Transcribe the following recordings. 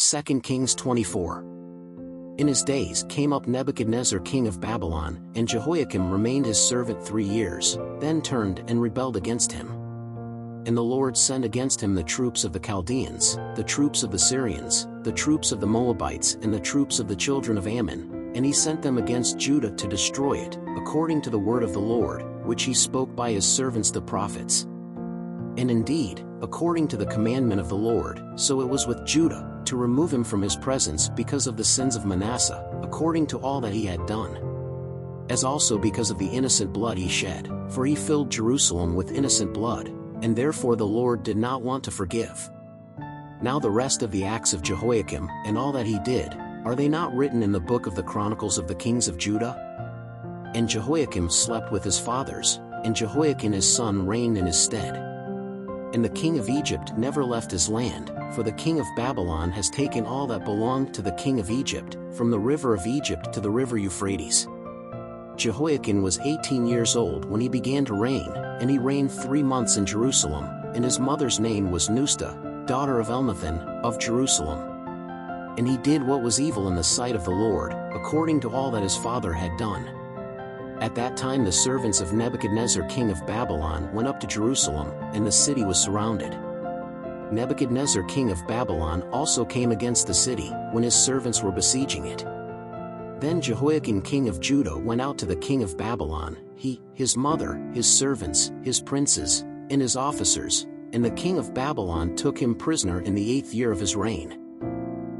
2 Kings 24. In his days came up Nebuchadnezzar king of Babylon, and Jehoiakim remained his servant 3 years, then turned and rebelled against him. And the Lord sent against him the troops of the Chaldeans, the troops of the Syrians, the troops of the Moabites and the troops of the children of Ammon, and he sent them against Judah to destroy it, according to the word of the Lord, which he spoke by his servants the prophets. And indeed, according to the commandment of the Lord, so it was with Judah, to remove him from his presence because of the sins of Manasseh, according to all that he had done. As also because of the innocent blood he shed, for he filled Jerusalem with innocent blood, and therefore the Lord did not want to forgive. Now the rest of the acts of Jehoiakim, and all that he did, are they not written in the book of the Chronicles of the kings of Judah? And Jehoiakim slept with his fathers, and Jehoiakim his son reigned in his stead. And the king of Egypt never left his land, for the king of Babylon has taken all that belonged to the king of Egypt, from the river of Egypt to the river Euphrates. Jehoiakim was 18 years old when he began to reign, and he reigned 3 months in Jerusalem, and his mother's name was Nusta, daughter of Elnathan, of Jerusalem. And he did what was evil in the sight of the Lord, according to all that his father had done. At that time the servants of Nebuchadnezzar king of Babylon went up to Jerusalem, and the city was surrounded. Nebuchadnezzar king of Babylon also came against the city, when his servants were besieging it. Then Jehoiakim king of Judah went out to the king of Babylon, he, his mother, his servants, his princes, and his officers, and the king of Babylon took him prisoner in the 8th year of his reign.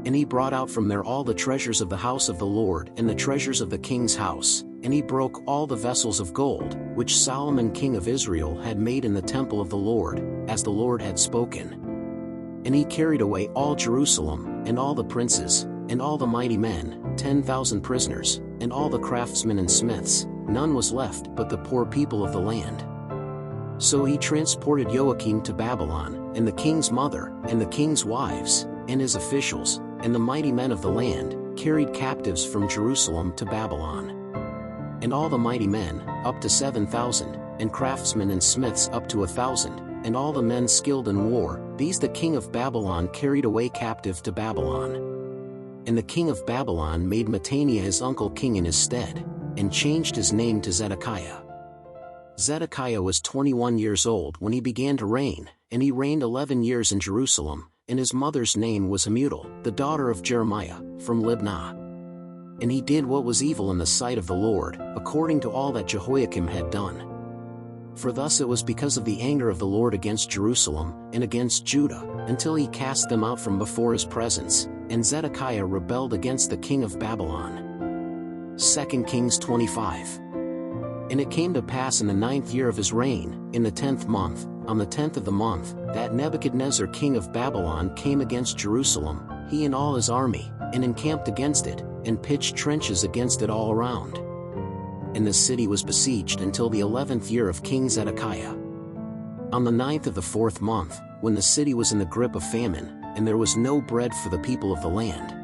And he brought out from there all the treasures of the house of the Lord and the treasures of the king's house, and he broke all the vessels of gold, which Solomon king of Israel had made in the temple of the Lord, as the Lord had spoken. And he carried away all Jerusalem, and all the princes, and all the mighty men, 10,000 prisoners, and all the craftsmen and smiths, none was left but the poor people of the land. So he transported Joachim to Babylon, and the king's mother, and the king's wives, and his officials, and the mighty men of the land, carried captives from Jerusalem to Babylon. And all the mighty men, up to 7,000, and craftsmen and smiths up to 1,000, and all the men skilled in war, these the king of Babylon carried away captive to Babylon. And the king of Babylon made Mattaniah his uncle king in his stead, and changed his name to Zedekiah. Zedekiah was 21 years old when he began to reign, and he reigned 11 years in Jerusalem, and his mother's name was Hamutal, the daughter of Jeremiah, from Libnah. And he did what was evil in the sight of the Lord, according to all that Jehoiakim had done. For thus it was because of the anger of the Lord against Jerusalem, and against Judah, until he cast them out from before his presence, and Zedekiah rebelled against the king of Babylon. 2 Kings 25. And it came to pass in the 9th year of his reign, in the 10th month, on the 10th of the month, that Nebuchadnezzar king of Babylon came against Jerusalem, he and all his army, and encamped against it, and pitched trenches against it all around. And the city was besieged until the 11th year of King Zedekiah. On the 9th of the 4th month, when the city was in the grip of famine, and there was no bread for the people of the land.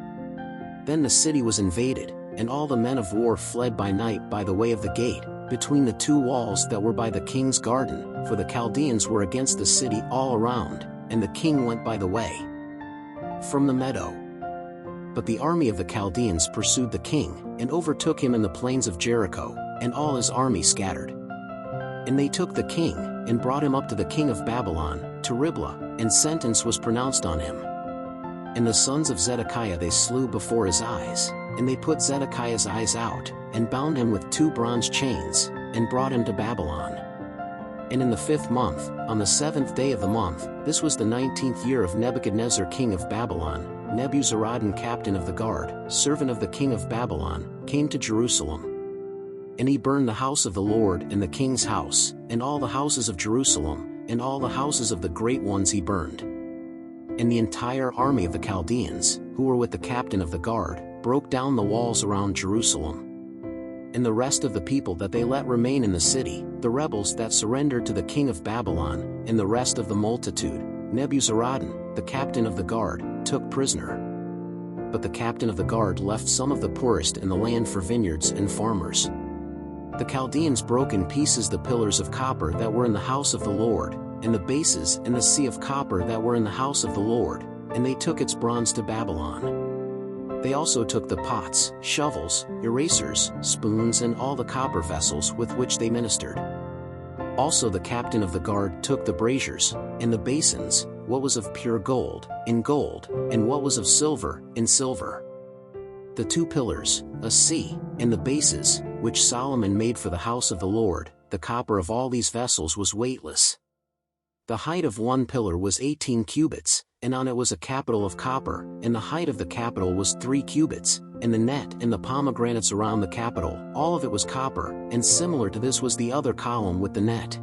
Then the city was invaded, and all the men of war fled by night by the way of the gate, between the 2 walls that were by the king's garden, for the Chaldeans were against the city all around, and the king went by the way from the meadow. But the army of the Chaldeans pursued the king, and overtook him in the plains of Jericho, and all his army scattered. And they took the king, and brought him up to the king of Babylon, to Riblah, and sentence was pronounced on him. And the sons of Zedekiah they slew before his eyes, and they put Zedekiah's eyes out, and bound him with 2 bronze chains, and brought him to Babylon. And in the 5th month, on the 7th day of the month, this was the 19th year of Nebuchadnezzar king of Babylon, Nebuzaradan captain of the guard, servant of the king of Babylon, came to Jerusalem. And he burned the house of the Lord and the king's house, and all the houses of Jerusalem, and all the houses of the great ones he burned. And the entire army of the Chaldeans, who were with the captain of the guard, broke down the walls around Jerusalem. And the rest of the people that they let remain in the city, the rebels that surrendered to the king of Babylon, and the rest of the multitude, Nebuzaradan, the captain of the guard, took prisoner. But the captain of the guard left some of the poorest in the land for vineyards and farmers. The Chaldeans broke in pieces the pillars of copper that were in the house of the Lord, and the bases and the sea of copper that were in the house of the Lord, and they took its bronze to Babylon. They also took the pots, shovels, erasers, spoons and all the copper vessels with which they ministered. Also the captain of the guard took the braziers, and the basins, what was of pure gold, in gold, and what was of silver, in silver. The 2 pillars, a sea, and the bases, which Solomon made for the house of the Lord, the copper of all these vessels was weightless. The height of one pillar was 18 cubits, and on it was a capital of copper, and the height of the capital was 3 cubits, and the net and the pomegranates around the capital, all of it was copper, and similar to this was the other column with the net.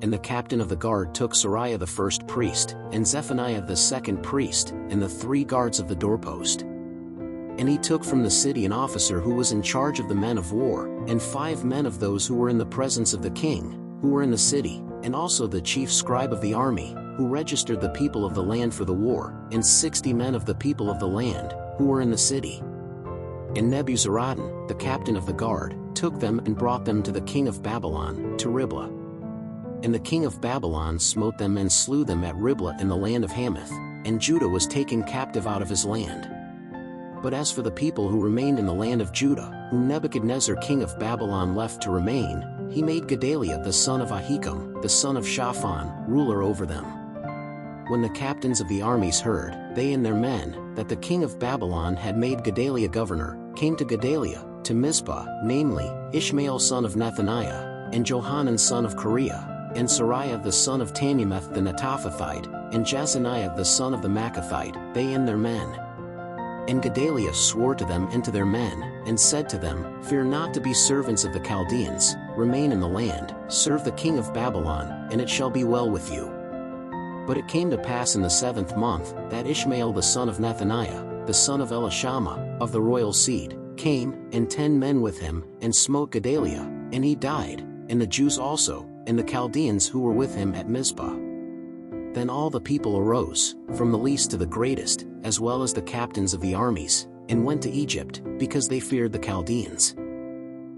And the captain of the guard took Seraiah the first priest, and Zephaniah the second priest, and the 3 guards of the doorpost. And he took from the city an officer who was in charge of the men of war, and 5 men of those who were in the presence of the king, who were in the city, and also the chief scribe of the army, who registered the people of the land for the war, and 60 men of the people of the land, who were in the city. And Nebuzaradan, the captain of the guard, took them and brought them to the king of Babylon, to Riblah. And the king of Babylon smote them and slew them at Riblah in the land of Hamath, and Judah was taken captive out of his land. But as for the people who remained in the land of Judah, whom Nebuchadnezzar king of Babylon left to remain, he made Gedaliah the son of Ahikam, the son of Shaphan, ruler over them. When the captains of the armies heard, they and their men, that the king of Babylon had made Gedaliah governor, came to Gedaliah, to Mizpah, namely, Ishmael son of Nethaniah, and Johanan son of Kareah, and Seraiah the son of Tanumeth the Netophathite, and Jezaniah the son of the Maacathite, they and their men. And Gedaliah swore to them and to their men, and said to them, Fear not to be servants of the Chaldeans, remain in the land, serve the king of Babylon, and it shall be well with you. But it came to pass in the 7th month, that Ishmael the son of Nethaniah, the son of Elishama, of the royal seed, came, and 10 men with him, and smote Gedaliah, and he died, and the Jews also, and the Chaldeans who were with him at Mizpah. Then all the people arose, from the least to the greatest, as well as the captains of the armies, and went to Egypt, because they feared the Chaldeans.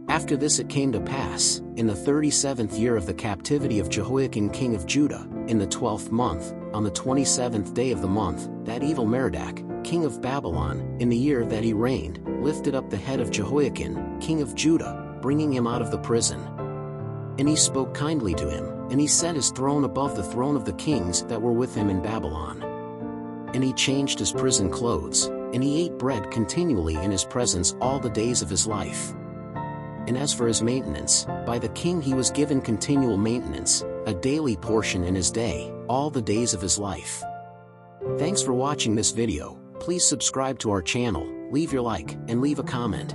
After this it came to pass, in the 37th year of the captivity of Jehoiakim king of Judah, in the 12th month, on the 27th day of the month, that Evil-Merodach, king of Babylon, in the year that he reigned, lifted up the head of Jehoiakim, king of Judah, bringing him out of the prison. And he spoke kindly to him, and he set his throne above the throne of the kings that were with him in Babylon. And he changed his prison clothes, and he ate bread continually in his presence all the days of his life. And as for his maintenance, by the king he was given continual maintenance, a daily portion in his day, all the days of his life. Thanks for watching this video. Please subscribe to our channel, leave your like, and leave a comment.